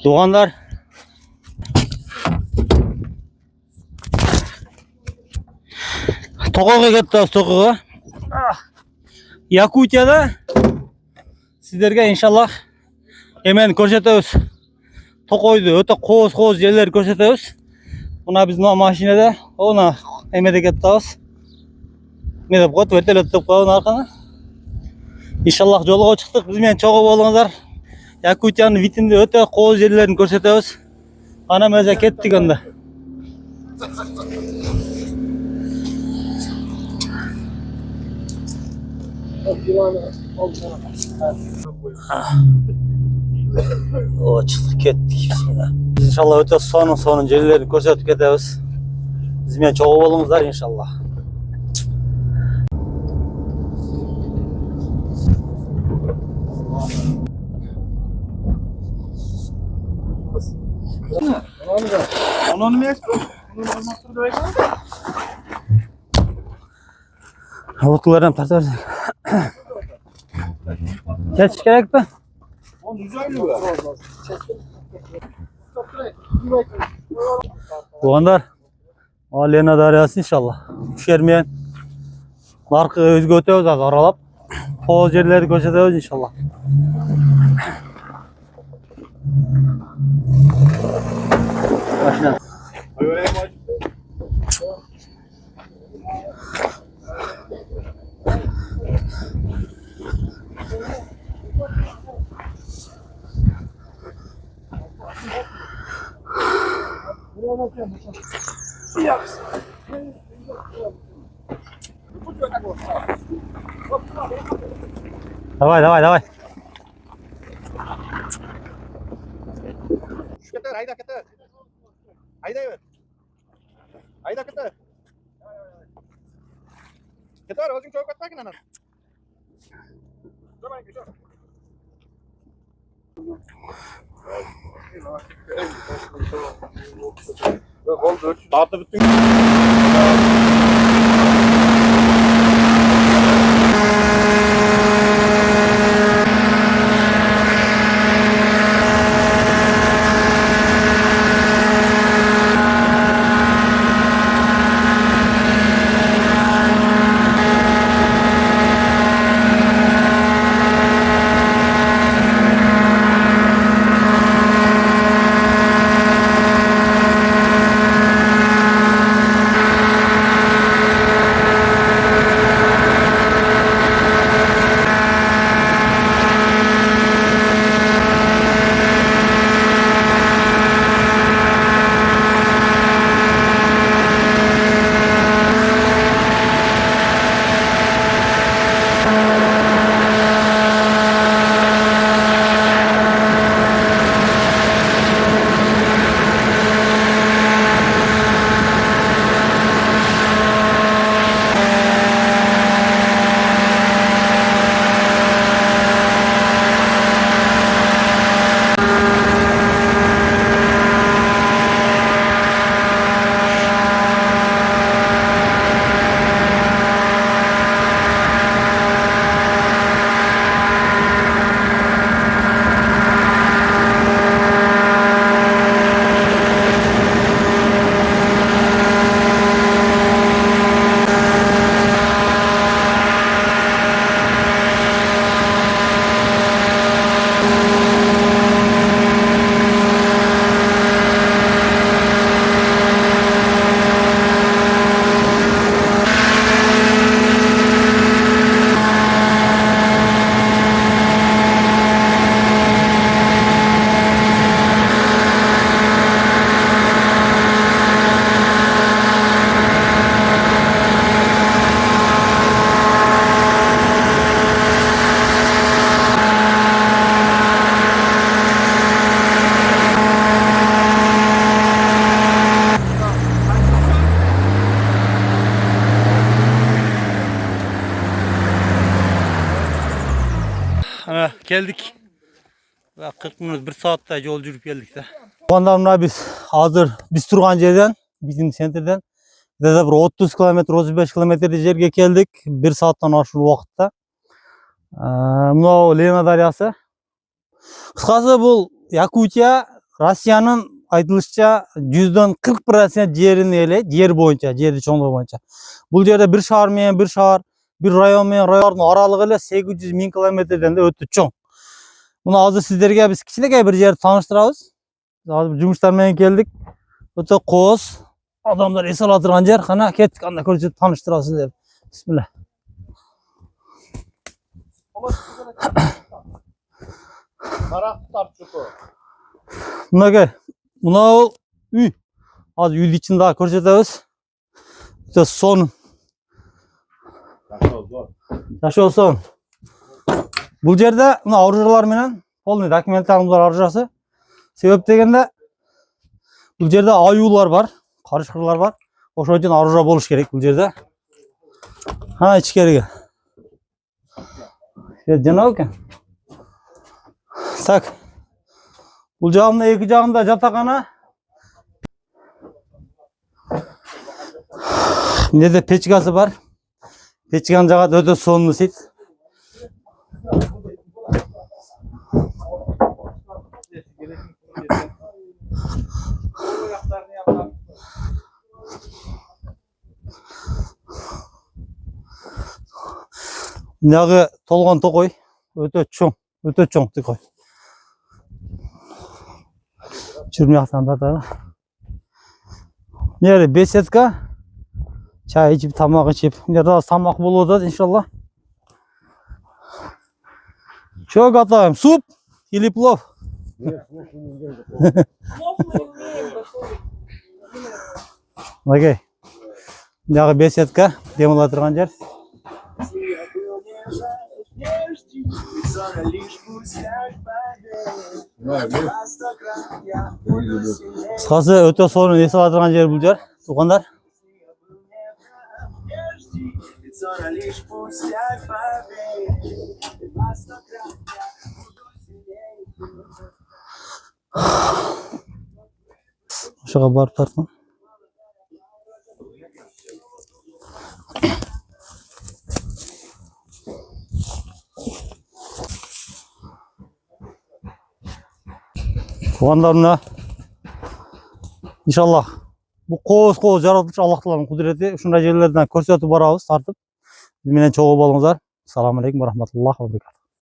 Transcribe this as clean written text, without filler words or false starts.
Doğanlar Toko'ga ketdi, Toko'ga. Yakutiyada sizlarga inshaalloh hemen ko'rsatamiz. Toko'ydu, o'ta qo'z yerlar ko'rsatamiz. Buna biz mashinada, ona emede ketamiz. Ne deb qo'yib, vertolyotda qo'yib arkana. İnşallah yo'lga chiqdik. Biz bilan cho'g'ib olinglar. Yakutiyaning vitinde o'ta qo'z yerlarini ko'rsatamiz. Ana maza ketdik onda. O çıktık kettik. Bismillah. İnşallah öte sonun yerlerini ko'rsatib ketamiz. Biz bilan cho'g'ib olinglar inşallah. Onu mu yaptın? Havutlardan tartarsak. Geç gerek mi? O güzel mi? Doğanlar Alena Daryası inşallah. Düşermeyen marka özgü ötüyoruz az aralap. Qo'z yerleri ko'rsatamiz inşallah. Başla. Давай. Keter, hayda keter. Hayda ver. Hayda keter. Keter, özün çok atmak inan. Tamam, güzel. Dağıttı bütün. Geldik. Ve 40 minut, 1 saatte yol yürüp geldik de. Ondan biz hazır biz turgan yerden, bizim senterden de bir 30 kilometre, 35 kilometre yerge geldik. 1 saatten aşırı vakitte. Mınау Lena Daryası. Kıskası bu Yakutiya Rossiyanın айтылышча %41% жерин ээлейт, жер боюнча, жерди чоңдугу боюнча. Бул жерде бир шаар менен бир шаар, бир район менен райондун аралыгы эле 800 000 километрден да өтө чоң. Мына азыр сиздерге биз кичинекей бир жерди тааныштырабыз. Азыр жумуштар менен келдик. Өтө кооз, адамдар эс ала турган жер. Кана кеттик, анда көрсөтүп тааныштырабыз сиздерди. Бисмилла. Мынакей, мына үй. Азыр үйдүн ичин дагы көрсөтөбүз. Өтө сонун. Жашоосун. Бул жерде мына оружиялар менен полный документалар бар оружиясы. Себеп дегенде бул жерде аюулар бар, карышкырлар бар. Ошол үчүн оружия болуш керек бул жерде. Ha ичкериге. Жанабы экен. Так. Бул жагында эки жагында жатакана. Неде печкасы бар. Печканы жагат өтө сонун сит. Нагы толгон токой өтө чоң токой. Жүрмөктөн татары. Нери беседка. Чай içip, тамак içip. Нерде тамак болуп атат, иншалла. Чё готовим? Суп или плов? Окей. Нагы беседка, дем ала турган жер. Кысқасы өтө сонун эс ала турган жер бул жер, туугандар. Ошого барып тартам. Тугандарына иншалла бул кооз жаратылышы Аллах Тааланын кудурети. Ушундай жерлерден көрсөтүп барабыз, тартып. Биз менен чогуу болуңуздар. Assalomu alaykum va rahmatullohi va barakatuh.